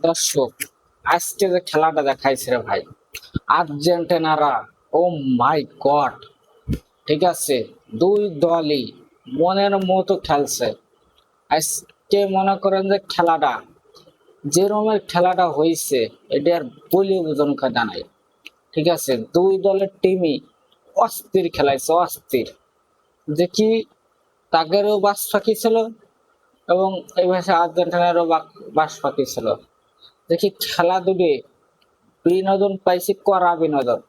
দর্শক, আজকে যে খেলাটা দেখাইছে রে ভাই, আর্জেন্টিনারা, ও মাই গড, ঠিক আছে, দুই দলই মনের মতো খেলছে। আজকে মনে করেন যে খেলাটা, যে রকমের খেলাটা হয়েছে, এটা আর বলে বোঝানো কথা নাই। ঠিক আছে, দুই দলের টিমই অস্থির খেলাইছে, অস্থির। যে কি তাদেরও বাস ফাঁকি ছিল এবং এই ভাষা আর্জেন্টিনারও বাস ফাঁকি ছিল। দেখি খেলা দুটি বিনোদন পাইছি, কড়া বিনোদন।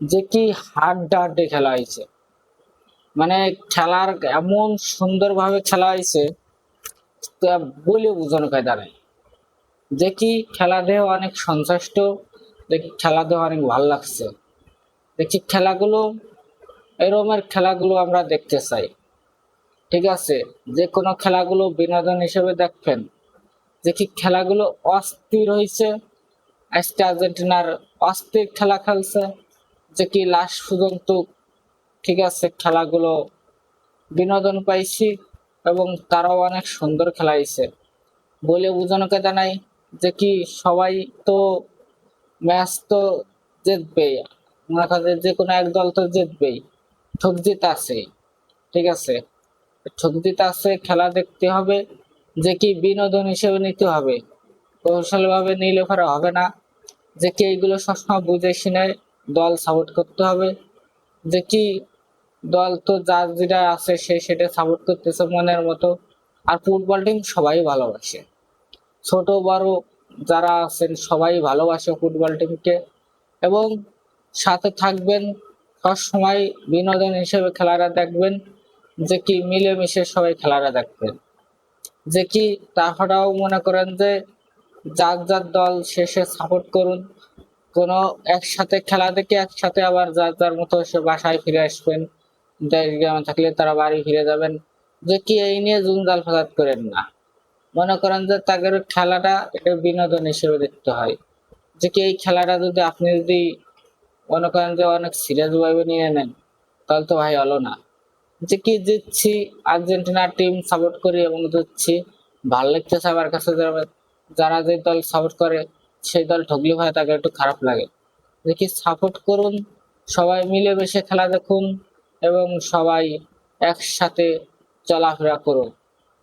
যে কি হাড্ডাহাড্ডি খেলা হয়েছে, মানে খেলার এমন সুন্দর ভাবে খেলা হয়েছে, তা বলে বোঝানো কায়দা নাই। যে কি খেলা দেহ অনেক সন্তুষ্ট, দেখি খেলা দেহ অনেক ভালো লাগছে। দেখি খেলাগুলো, এরকমের খেলাগুলো আমরা দেখতে চাই। ঠিক আছে, যে কোনো খেলাগুলো বিনোদন হিসেবে দেখবেন। দেখি খেলাগুলো অস্থির হয়েছে, আজকে আর্জেন্টিনার অস্থির খেলা খেলছে। যে কি লাস্ট পর্যন্ত, ঠিক আছে, খেলাগুলো বিনোদন পাইছি এবং তারাও অনেক সুন্দর খেলাইছে বলে বোঝানো কথা নাই। যে কি সবাই তো ম্যাচ তো জিতবেই, মনে করেন যে কোনো এক দল তো জিতবেই, ঠক জিত আছে। ঠিক আছে, ঠক জিত আছে, খেলা দেখতে হবে। যে কি বিনোদন হিসেবে নিতে হবে, কৌশল ভাবে নিলে পরে হবে না। যে কি এইগুলো সবসময় বুঝে শুনে দল সাপোর্ট করতে হবে। যে কি দল তো যার যেটা আছে সে সেটা সাপোর্ট করতেছে মনের মতো। আর ফুটবল টিম সবাই ভালোবাসে, ছোট বড় যারা আছেন সবাই ভালোবাসে ফুটবল টিমকে। এবং সাথে থাকবেন, সব সময় বিনোদন হিসেবে খেলাটা দেখবেন। যে কি মিলেমিশে সবাই খেলাটা দেখবেন। যে কি তাছাড়াও মনে করেন যে যার যার দল শেষে সাপোর্ট করুন। কোনো একসাথে খেলা দেখে একসাথে আবার যার যার মতো সে বাসায় ফিরে আসবেন। দেশ গ্রামে থাকলে তারা বাড়ি ফিরে যাবেন। যে কি এই নিয়ে জঞ্জাল ফাসাদ করেন না। মনে করেন যে তাদের খেলাটা এটা বিনোদন হিসেবে দেখতে হয়। যে কি এই খেলাটা যদি আপনি যদি মনে করেন যে অনেক সিরিয়াস ভাবে নিয়ে নেন, তাহলে তো ভাই হলো না। যে কি জিতছি, আর্জেন্টিনা টিম সাপোর্ট করি এবং জিতছি, ভালো লাগতেছে আমার কাছে। যারা যে দল সাপোর্ট করে সেই দল ঠকলে ভাই তাকে একটু খারাপ লাগে। দেখি সাপোর্ট করুন, সবাই মিলেমিশে খেলা দেখুন এবং সবাই একসাথে চলাফেরা করুন।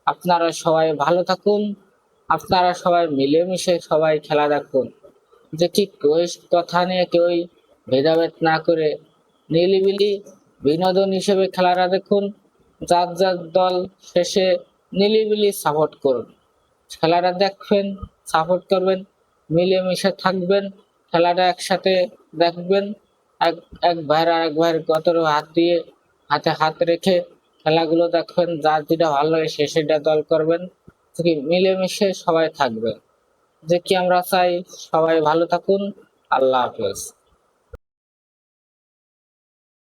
আপনারা সবাই ভালো থাকুন, আপনারা সবাই মিলেমিশে সবাই খেলা দেখুন। যে কি কেউ কথা নিয়ে কেউ ভেদাভেদ না করে নিলিবিলি বিনোদন হিসেবে খেলাটা দেখুন। যার যার দল শেষে নিলিবিলি সাপোর্ট করুন, খেলাটা দেখবেন, সাপোর্ট করবেন, মিলেমিশে থাকবেন, খেলাটা একসাথে দেখবেন। এক এক ভাইয়ের আর এক ভাইয়ের গতরে হাত দিয়ে, হাতে হাত রেখে খেলাগুলো দেখবেন। যার যেটা ভালো লাগে সে সেটা দল করবেন। কি মিলেমিশে সবাই থাকবে। যে কি আমরা চাই সবাই ভালো থাকুন। আল্লাহ হাফেজ।